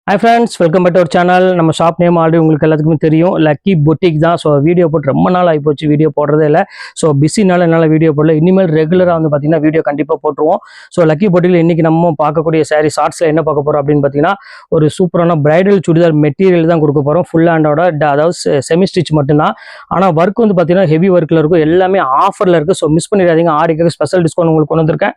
Hi friends, welcome back to our channel. நம்ம shop name already உங்களுக்கு எல்லாத்துக்குமே தெரியும், லக்கி பொட்டிக் தான். ஸோ வீடியோ போட்டு ரொம்ப நாள் ஆகிப்போச்சு, வீடியோ போடுறதே இல்லை. ஸோ பிஸினால என்னால் வீடியோ போடல. இனிமேல் ரெகுலராக வந்து பார்த்தீங்கன்னா வீடியோ கண்டிப்பாக போட்டுருவோம். ஸோ லக்கி பொட்டிக்கில் இன்றைக்கி நம்ம பார்க்கக்கூடிய சாரீ ஷார்ட்ஸில் என்ன பார்க்க போகிறோம் அப்படின்னு பார்த்தீங்கன்னா, ஒரு சூப்பரான பிரைடல் சுடிதார் மெட்டீரியல் தான் கொடுக்க போகிறோம். ஃபுல் ஹேண்டோட, அதாவது செமி ஸ்டிச் மட்டும்தான். ஆனால் ஒர்க் வந்து பார்த்தீங்கன்னா ஹெவி ஒர்க்கில் இருக்கும், எல்லாமே ஆஃபரில் இருக்குது. ஸோ மிஸ் பண்ணிடாதீங்க. ஆடிக்கு ஸ்பெஷல் டிஸ்கவுண்ட் உங்களுக்கு கொண்டு வந்திருக்கேன்.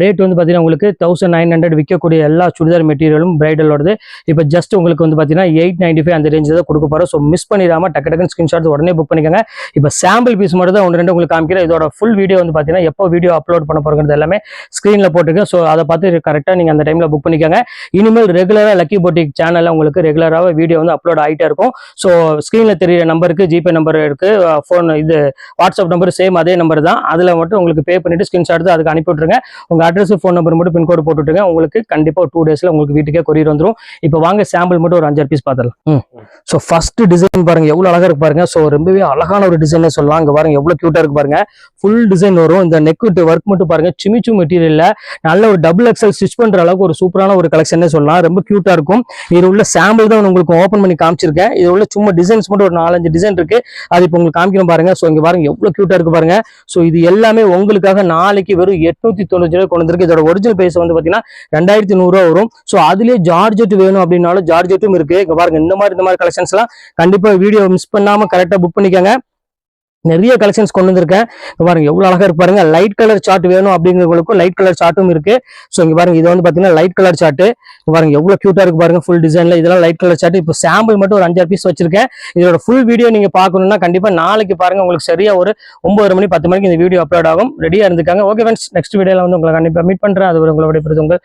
ரேட் வந்து பார்த்தீங்கன்னா உங்களுக்கு 1900 விற்கக்கூடிய எல்லா சுடிதார் மெட்டீரியலும் பிரைடலோடது இப்போ ஜஸ்ட் உங்களுக்கு வந்து பார்த்தீங்கன்னா 895 அந்த ரேஞ்சில் தான் கொடுக்க போகிறோம். ஸோ மிஸ் பண்ணிடாமல் டக்கு டக்குன்னு ஸ்கிரீன்ஷாட் உடனே புக் பண்ணிக்கோங்க. இப்போ சாம்பிள் பீஸ் மட்டும் தான் ஒன்று ரெண்டு உங்களுக்கு காமிக்கிறேன். இதோட ஃபுல் வீடியோ வந்து பார்த்தீங்கன்னா எப்போ வீடியோ அப்லோட் பண்ண போகிறது எல்லாமே ஸ்க்ரீனில் போட்டுருக்கு. ஸோ அதை பார்த்து கரெக்டாக நீங்கள் அந்த டைமில் புக் பண்ணிக்கோங்க. இனிமேல் ரெகுலராக லக்கி பொட்டிக் சேனலில் உங்களுக்கு ரெகுலராக வீடியோ வந்து அப்லோட் ஆகிட்டே இருக்கும். ஸோ ஸ்க்ரீனில் தெரியிற நம்பருக்கு ஜிபே நம்பர் இருக்குது, ஃபோன் இது வாட்ஸ்அப் நம்பர் சேம் அதே நம்பர் தான். அதில் மட்டும் உங்களுக்கு பே பண்ணிவிட்டு ஸ்க்ரீன்ஷாட் எடுத்து அதுக்கு அனுப்பி விட்ருங்க. உங்கள் அட்ரஸ் ஃபோன் நம்பர் மட்டும் பின்கோடு போட்டு விட்டுருங்க. உங்களுக்கு கண்டிப்பாக 2 டேஸில் உங்களுக்கு வீட்டுக்கே கொரியர் வந்துடும். இப்போ வாங்க சாம்பிள் மட்டும் ஒரு 5 பீஸ் பார்த்துடலாம். ஸோ ஃபர்ஸ்ட் டிசைன் பாருங்க, எவ்வளவு அழகா இருக்கு பாருங்க. ஸோ ரொம்பவே அழகான ஒரு டிசைன் சொல்லலாம். இங்க பாருங்க எவ்வளவு கியூட்டா இருக்கு பாருங்க. ஃபுல் டிசைன் வரும். இந்த நெக் வித் ஒர்க் மட்டும் பாருங்க, சிமிச்சு மெட்டீரியல்ல நல்ல ஒரு டபுள் எக்ஸல் ஸ்டிச் பண்ற அளவுக்கு ஒரு சூப்பரான ஒரு கலெக்ஷன் சொல்லலாம். ரொம்ப கியூட்டா இருக்கும். இது உள்ள சாம்பிள் தான் உங்களுக்கு ஓப்பன் பண்ணி காமிச்சிருக்கேன். இது உள்ள சும்மா டிசைன்ஸ் மட்டும் ஒரு 4-5 டிசைன் இருக்கு, அது இப்போ உங்களுக்கு காமிக்கணும் பாருங்க. ஸோ இங்க பாருங்க எவ்வளவு கியூட்டா இருக்கு பாருங்க. ஸோ இது எல்லாமே உங்களுக்காக நாளைக்கு வெறும் 890 ரூபாய் கொண்டு வந்திருக்கு. இதோட ஒரிஜினல் பிரைஸ் வந்து பாத்தீங்கன்னா 2100 ரூபாய் வரும். ஸோ அதுலயே ஜார்ஜெட் வேணும் அப்படின்னாலும் ஜார்ஜெட்டும் இருக்கு. இங்க பாருங்க இந்த மாதிரி கலெக்ஷன்ஸ் எல்லாம் கண்டிப்பா வீடியோ மிஸ் பண்ணாம கரெக்டா புக் பண்ணிக்கோங்க. நிறைய கலெக்ஷன்ஸ் கொண்டு வந்திருக்கேன். பாருங்க எவ்வளவு அழகா இருக்கு பாருங்க. லைட் கலர் சார்ட் வேணும் அப்படிங்கிறவங்களுக்கும் லைட் கலர் சார்ட்டும் இருக்கு. ஸோ இங்க பாருங்க இது வந்து பாத்தீங்கன்னா லைட் கலர் சார்ட். பாருங்க எவ்வளவு கியூட்டா இருக்கு பாருங்க. ஃபுல் டிசைன்ல இதெல்லாம் லைட் கலர் சார்ட். இப்போ சாம்பிள் மட்டும் ஒரு 5 பீஸ் வச்சிருக்கேன். இதோட ஃபுல் வீடியோ நீங்க பார்க்கணும்னா கண்டிப்பா நாளைக்கு பாருங்க. உங்களுக்கு சரியா ஒரு 9 மணி 10 மணிக்கு இந்த வீடியோ அப்லோட் ஆகும். ரெடியா இருந்துக்காங்க. ஓகே ஃப்ரெண்ட்ஸ், நெக்ஸ்ட் வீடியோல வந்து உங்களை கண்டிப்பா மீட் பண்றேன். அது உங்களோட உங்க